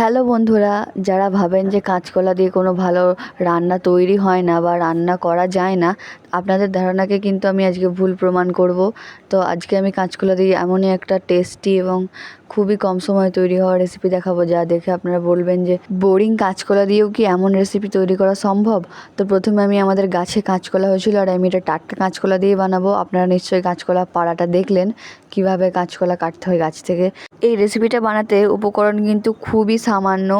Hello বন্ধুরা, যারা ভাবেন যে কাঁচকলা দিয়ে কোনো ভালো রান্না তৈরি হয় না বা রান্না করা যায় না, আপনাদের ধারণাকে কিন্তু আমি আজকে ভুল প্রমাণ করব। তো আজকে আমি কাঁচকলা দিয়ে এমনই একটা টেস্টি এবং খুবই কম সময়ে তৈরি হওয়া রেসিপি দেখাবো, যা দেখে আপনারা বলবেন যে বোরিং কাঁচকলা দিয়েও কি এমন রেসিপি তৈরি করা সম্ভব। তো প্রথমে আমি আমাদের গাছে কাঁচকলা হয়েছিল আর আমি এটা টাটকা কাঁচকলা দিয়ে বানাবো। আপনারা নিশ্চয়ই কাঁচকলা পাড়াটা দেখলেন, কিভাবে কাঁচকলা কাটতে হয় গাছ থেকে। এই রেসিপিটা বানাতে উপকরণ কিন্তু খুবই সামান্য,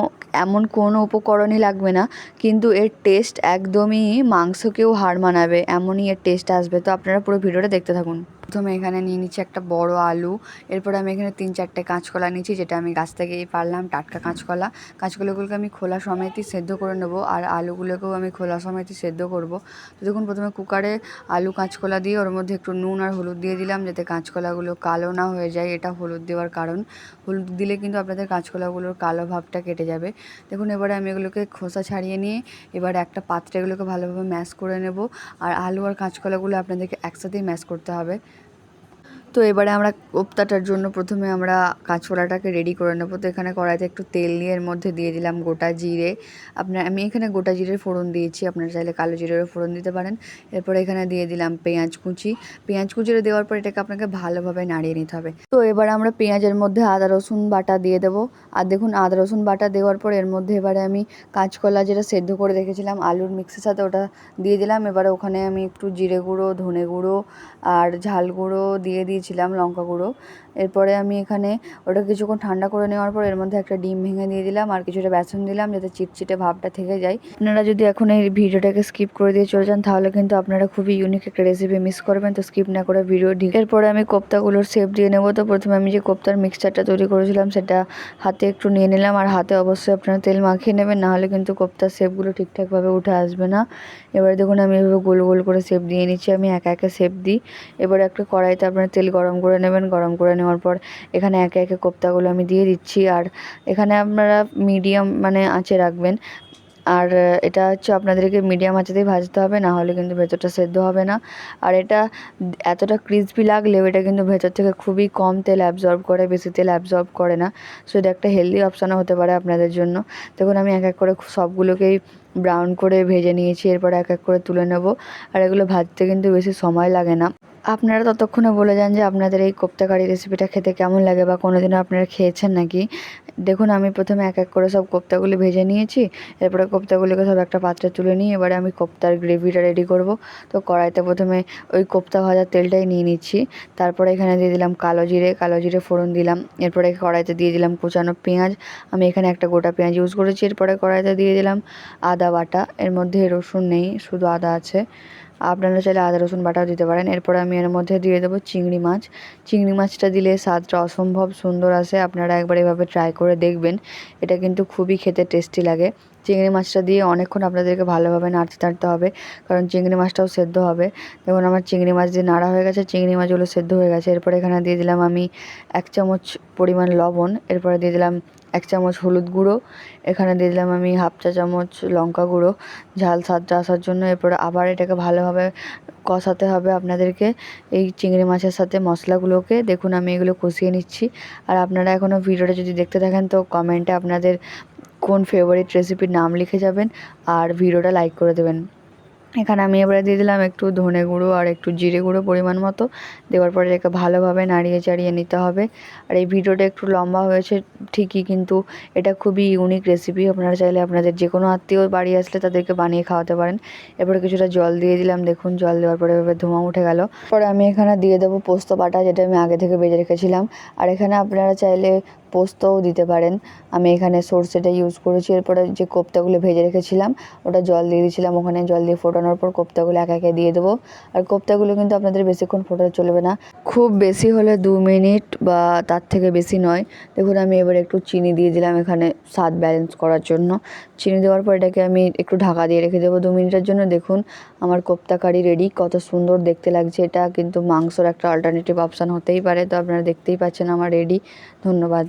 এমন কোনো উপকরণই লাগবে না, কিন্তু এর টেস্ট একদমই মাংসকেও হার মানাবে, এমনই এর টেস্ট আসবে। তো আপনারা পুরো ভিডিওটা দেখতে থাকুন। প্রথমে এখানে নিয়ে নিচ্ছি একটা বড় আলু, এরপরে আমি এখানে 3-4টে কাঁচকলা নিচ্ছি, যেটা আমি গাছ থেকেই পারলাম, টাটকা কাঁচকলা। কাঁচকলাগুলোকে আমি খোলা সমেতই সেদ্ধ করে নেবো, আর আলুগুলোকেও আমি খোলা সমেতই সেদ্ধ করব। তো দেখুন, প্রথমে কুকারে আলু কাঁচকলা দিয়ে ওর মধ্যে একটু নুন আর হলুদ দিয়ে দিলাম, যাতে কাঁচকলাগুলো কালো না হয়ে যায়। এটা হলুদ দেওয়ার কারণ, হলুদ দিলে কিন্তু আপনাদের কাঁচকলাগুলোর কালো ভাবটা কেটে যাবে। দেখুন, এবারে আমি এগুলোকে খোসা ছাড়িয়ে নিয়ে এবার একটা পাত্রে এগুলোকে ভালোভাবে ম্যাশ করে নেব। আর আলু আর কাঁচকলাগুলো আপনাদেরকে একসাথেই ম্যাশ করতে হবে। তো এবারে আমরা কোপ্তাটার জন্য প্রথমে আমরা কাঁচকলাটাকে রেডি করে নেবো। তো এখানে কড়াইতে একটু তেল নিয়ে এর মধ্যে দিয়ে দিলাম গোটা জিরে। আমি এখানে গোটা জিরের ফোড়ন দিয়েছি, আপনারা চাইলে কালো জিরেরও ফোড়ন দিতে পারেন। এরপরে এখানে দিয়ে দিলাম পেঁয়াজ কুচি। পেঁয়াজ কুচিটা দেওয়ার পর এটাকে আপনাকে ভালোভাবে নাড়িয়ে নিতে হবে। তো এবার আমরা পেঁয়াজের মধ্যে আদা রসুন বাটা দিয়ে দেবো। আর দেখুন, আদা রসুন বাটা দেওয়ার পর এর মধ্যে এবারে আমি কাঁচকলা যেটা সেদ্ধ করে রেখেছিলাম আলুর মিক্সের সাথে, ওটা দিয়ে দিলাম। এবারে ওখানে আমি একটু জিরে গুঁড়ো, ধনে গুঁড়ো আর ঝাল গুঁড়ো দিয়ে দিয়েছিলাম, লঙ্কা গুঁড়ো। এরপরে আমি এখানে ওটা কিছুক্ষণ ঠান্ডা করে নেওয়ার পর এর মধ্যে একটা ডিম ভেঙে দিয়ে দিলাম আর কিছুটা বেসন দিলাম, যাতে চিটচিটে ভাবটা থেকে যায়। আপনারা যদি এখন এই ভিডিওটাকে স্কিপ করে দিয়ে চলে যান, তাহলে কিন্তু আপনারা খুবই ইউনিক একটা রেসিপি মিস করবেন। তো স্কিপ না করে ভিডিও এরপরে আমি কোপ্তাগুলোর শেপ দিয়ে নেবো। তো প্রথমে আমি যে কোপ্তার মিক্সচারটা তৈরি করেছিলাম সেটা হাতে একটু নিয়ে নিলাম, আর হাতে অবশ্যই আপনারা তেল মাখিয়ে নেবেন, নাহলে কিন্তু কোপ্তার শেপগুলো ঠিকঠাকভাবে উঠে আসবে না। এবারে দেখুন, আমি এভাবে গোল গোল করে শেপ দিয়ে নিচ্ছি, আমি একা একা শেপ দিই। এবারে একটা কড়াইতে আপনারা তেল গরম করে নেবেন। গরম করে নেওয়ার পর এখানে একে একে কোপ্তাগুলো আমি দিয়ে দিচ্ছি, আর এখানে আপনারা মিডিয়াম আঁচে রাখবেন। আর এটা হচ্ছে আপনাদেরকে মিডিয়াম আঁচেতেই ভাজতে হবে, না হলে কিন্তু ভেতরটা সেদ্ধ হবে না। আর এটা এতটা ক্রিসপি লাগলেও এটা কিন্তু ভেতর থেকে খুবই কম তেল অ্যাবজর্ব করে, বেশি তেল অ্যাবজর্ব করে না। সো এটা একটা হেলদি অপশানও হতে পারে আপনাদের জন্য। দেখুন, আমি এক এক করে সবগুলোকেই ব্রাউন করে ভেজে নিয়েছি, এরপর এক এক করে তুলে নেব। আর এগুলো ভাজতে কিন্তু বেশি সময় লাগে না। আপনারা ততক্ষণে বলে যান যে আপনাদের এই কোপ্তা কারি রেসিপিটা খেতে কেমন লাগে, বা কোনোদিনও আপনারা খেয়েছেন নাকি। দেখুন, আমি প্রথমে এক এক করে সব কোপ্তাগুলি ভেজে নিয়েছি। এরপরে কোপ্তাগুলিকে সব একটা পাত্রে তুলে নিয়ে এবারে আমি কোপ্তার গ্রেভিটা রেডি করব। তো কড়াইতে প্রথমে ওই কোপ্তা ভাজার তেলটাই নিয়ে নিচ্ছি। তারপরে এখানে দিয়ে দিলাম কালো জিরে ফোড়ন দিলাম। এরপরে কড়াইতে দিয়ে দিলাম কুচানো পেঁয়াজ। আমি এখানে একটা গোটা পেঁয়াজ ইউজ করেছি। এরপরে কড়াইতে দিয়ে দিলাম আদা বাটা, এর মধ্যে রসুন নেই, শুধু আদা আছে। আপনারা চাইলে আদা রসুন বাটাও দিতে পারেন। এরপরে আমি এর মধ্যে দিয়ে দেবো চিংড়ি মাছ। চিংড়ি মাছটা দিলে স্বাদটা অসম্ভব সুন্দর আসে, আপনারা একবার এভাবে ট্রাই করে দেখবেন। এটা কিন্তু খুবই খেতে টেস্টি লাগে। চিংড়ি মাছটা দিয়ে অনেকক্ষণ আপনাদেরকে ভালোভাবে নাড়তে হবে, কারণ চিংড়ি মাছটাও সেদ্ধ হবে। দেখুন, আমার চিংড়ি মাছ দিয়ে নাড়া হয়ে গেছে, চিংড়ি মাছগুলো সেদ্ধ হয়ে গেছে। এরপরে এখানে দিয়ে দিলাম আমি 1 চামচ পরিমাণ লবণ। এরপরে দিয়ে দিলাম 1 চামচ হলুদ গুঁড়ো। এখানে দিয়ে দিলাম আমি 1/2 চা চামচ লঙ্কা গুঁড়ো, ঝাল স্বাদটা আসার জন্য। এরপরে আবার এটাকে ভালোভাবে কষাতে হবে আপনাদেরকে এই চিংড়ি মাছের সাথে মশলাগুলোকে। দেখুন, আমি এগুলো কষিয়ে নিচ্ছি। আর আপনারা এখনও ভিডিওটা যদি দেখতে থাকেন, তো কমেন্টে আপনাদের কোন ফেভারিট রেসিপির নাম লিখে যাবেন আর ভিডিওটা লাইক করে দেবেন। এখানে আমি এবারে দিয়ে দিলাম একটু ধনে গুঁড়ো আর একটু জিরে গুঁড়ো পরিমাণ মতো। দেওয়ার পরে এটাকে ভালোভাবে নাড়িয়ে চাড়িয়ে নিতে হবে। আর এই ভিডিওটা একটু লম্বা হয়েছে ঠিকই, কিন্তু এটা খুবই ইউনিক রেসিপি। আপনারা চাইলে আপনাদের যে কোনো আত্মীয় বাড়ি আসলে তাদেরকে বানিয়ে খাওয়াতে পারেন। এরপরে কিছুটা জল দিয়ে দিলাম। দেখুন, জল দেওয়ার পরে এভাবে ধোঁয়া উঠে গেল। পরে আমি এখানে দিয়ে দেবো পোস্ত বাটা, যেটা আমি আগে থেকে ভেজে রেখেছিলাম। আর এখানে আপনারা চাইলে পোস্তও দিতে পারেন। আমি এখানে সরষেটা ইউজ করেছি। এরপরে যে কোপ্তাগুলো ভেজে রেখেছিলাম ওটা জল দিয়ে দিয়েছিলাম, ওখানে জল দিয়ে ফোটানোর পর কোপ্তাগুলো একে একে দিয়ে দেবো। আর কোপ্তাগুলো কিন্তু আপনাদের বেশিক্ষণ ফোটাতে চলবে না, খুব বেশি হলে 2 মিনিট বা তার থেকে বেশি নয়। দেখুন, আমি এবার একটু চিনি দিয়ে দিলাম এখানে স্বাদ ব্যালেন্স করার জন্য। চিনি দেওয়ার পর এটাকে আমি একটু ঢাকা দিয়ে রেখে দেবো 2 মিনিটের জন্য। দেখুন, আমার কোপ্তা কারি রেডি। কত সুন্দর দেখতে লাগছে। এটা কিন্তু মাংসর একটা অল্টারনেটিভ অপশান হতেই পারে। তো আপনারা দেখতেই পাচ্ছেন আমার রেডি। ধন্যবাদ।